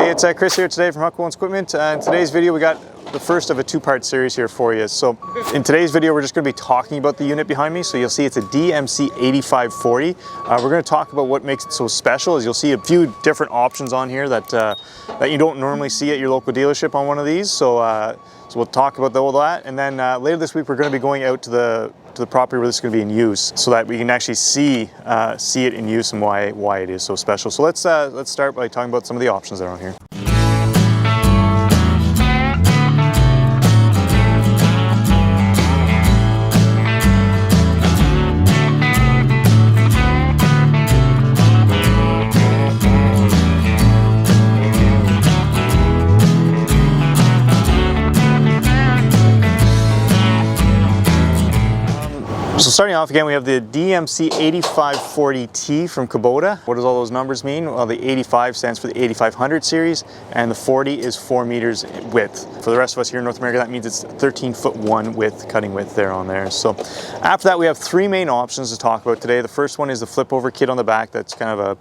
Hey, it's Chris here today from Huckabones Equipment. In today's video we got the first of a two-part series here for you. So in today's video we're just going to be talking about the unit behind me. So you'll see it's a DMC8540. We're going to talk about what makes it so special. As you'll see a few different options on here that that you don't normally see at your local dealership on one of these. So we'll talk about all that, and then later this week we're going to be going out to the property where this is going to be in use, so that we can actually see it in use and why it is so special. So let's start by talking about some of the options that are on here. So starting off again, we have the DMC8540T from Kubota. What does all those numbers mean? Well, the 85 stands for the 8500 series, and the 40 is 4 meters width. For the rest of us here in North America, that means it's 13'1" width, cutting width there on there. So after that, we have three main options to talk about today. The first one is the flip over kit on the back. That's kind of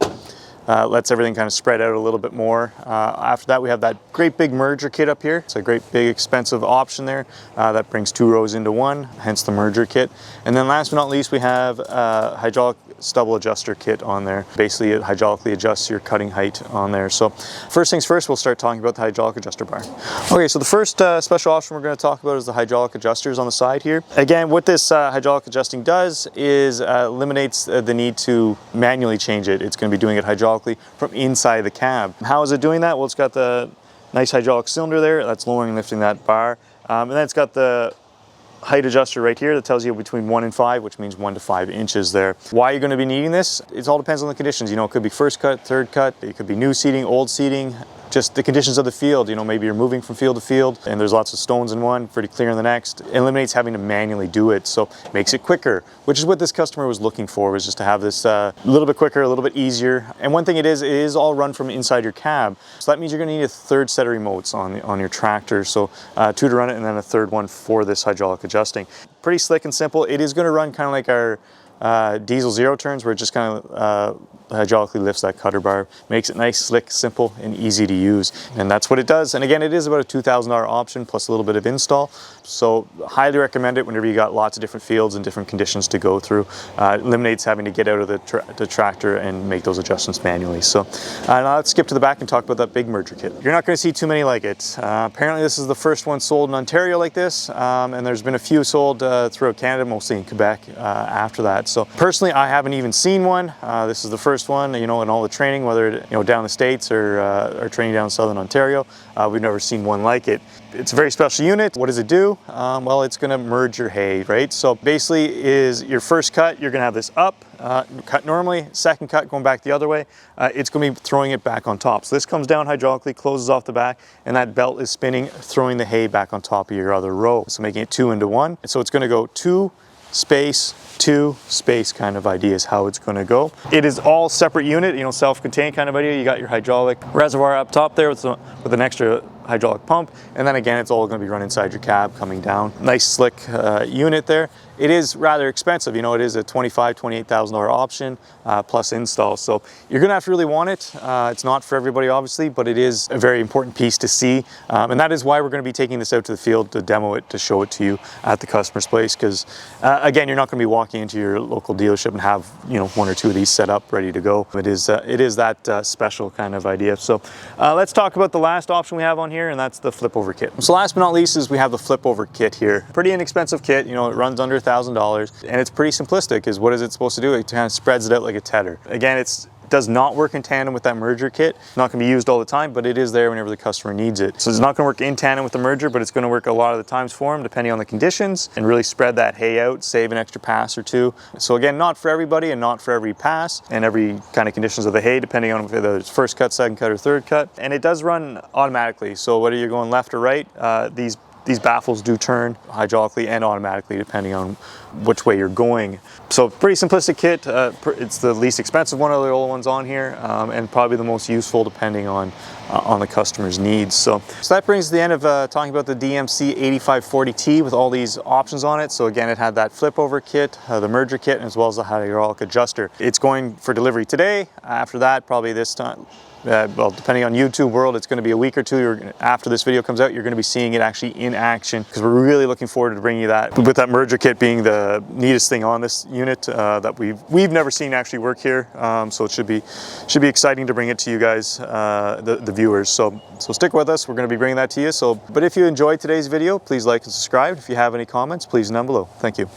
lets everything kind of spread out a little bit more. After that, we have that great big merger kit up here. It's a great big expensive option there that brings 2 rows into one, hence the merger kit. And then last but not least, we have a hydraulic stubble adjuster kit on there. Basically, it hydraulically adjusts your cutting height on there. So first things first, we'll start talking about the hydraulic adjuster bar. Okay, so the first special option we're going to talk about is the hydraulic adjusters on the side here. Again, what this hydraulic adjusting does is eliminates the need to manually change it. It's going to be doing it hydraulically from inside the cab. How is it doing that? Well, it's got the nice hydraulic cylinder there that's lowering and lifting that bar, and then it's got the height adjuster right here that tells you between 1 and 5, which means 1 to 5 inches there. Why you're going to be needing this? It all depends on the conditions. You know, it could be first cut, third cut, it could be new seating, old seating, just the conditions of the field. You know, maybe you're moving from field to field and there's lots of stones in one, pretty clear in the next. It eliminates having to manually do it, so makes it quicker, which is what this customer was looking for, was just to have this a little bit quicker, a little bit easier. And one thing it is all run from inside your cab, so that means you're going to need a third set of remotes on your tractor. So 2 to run it, and then a third one for this hydraulic adjusting. Pretty slick and simple. It is going to run kind of like our diesel zero turns, where it just kind of hydraulically lifts that cutter bar, makes it nice, slick, simple, and easy to use. And that's what it does. And again, it is about a $2,000 option plus a little bit of install. So highly recommend it whenever you got lots of different fields and different conditions to go through. Eliminates having to get out of the tractor and make those adjustments manually. So now let's skip to the back and talk about that big merger kit. You're not going to see too many like it. Apparently this is the first one sold in Ontario like this, and there's been a few sold throughout Canada, mostly in Quebec after that. So personally, I haven't even seen one. This is the first one, you know, in all the training, whether down the States or training down in Southern Ontario. We've never seen one like it. It's a very special unit. What does it do? Well, it's going to merge your hay, right? So basically, is your first cut, you're going to have this up, cut normally. Second cut, going back the other way, it's going to be throwing it back on top. So this comes down hydraulically, closes off the back, and that belt is spinning, throwing the hay back on top of your other row. So making it 2 into 1. And so it's going to go 2 space 2 space kind of idea is how it's going to go. It is all separate unit, you know, self-contained kind of idea. You got your hydraulic reservoir up top there with an extra hydraulic pump, and then again it's all going to be run inside your cab coming down. Nice slick unit there. It is rather expensive, you know, it is a $28,000 option plus install, so you're gonna have to really want it. It's not for everybody obviously, but it is a very important piece to see, and that is why we're going to be taking this out to the field to demo it, to show it to you at the customer's place, because again, you're not going to be walking into your local dealership and have, you know, 1 or 2 of these set up ready to go. It is that special kind of idea. So let's talk about the last option we have on here, and that's the flip over kit. So last but not least is we have the flip over kit here. Pretty inexpensive kit, you know, it runs under $1,000, and it's pretty simplistic. Is what is it supposed to do? It kind of spreads it out like a tedder. Again, it does not work in tandem with that merger kit. It's not going to be used all the time, but it is there whenever the customer needs it. So it's not going to work in tandem with the merger, but it's going to work a lot of the times for them, depending on the conditions, and really spread that hay out, save an extra pass or 2. So again, not for everybody and not for every pass and every kind of conditions of the hay, depending on whether it's first cut, second cut, or third cut. And it does run automatically. So whether you're going left or right, these baffles do turn hydraulically and automatically depending on which way you're going. So pretty simplistic kit. It's the least expensive one of the old ones on here, and probably the most useful depending on the customer's needs. So that brings us to the end of talking about the DMC8540T with all these options on it. So again, it had that flip over kit, the merger kit, as well as the hydraulic adjuster. It's going for delivery today. After that, probably this time well, depending on YouTube world, it's going to be a week or two after this video comes out. You're going to be seeing it actually in action, because we're really looking forward to bringing you that, with that merger kit being the neatest thing on this unit that we've never seen actually work here. So it should be exciting to bring it to you guys, the viewers. So stick with us. We're going to be bringing that to you. But if you enjoyed today's video, please like and subscribe. If you have any comments, please down below. Thank you.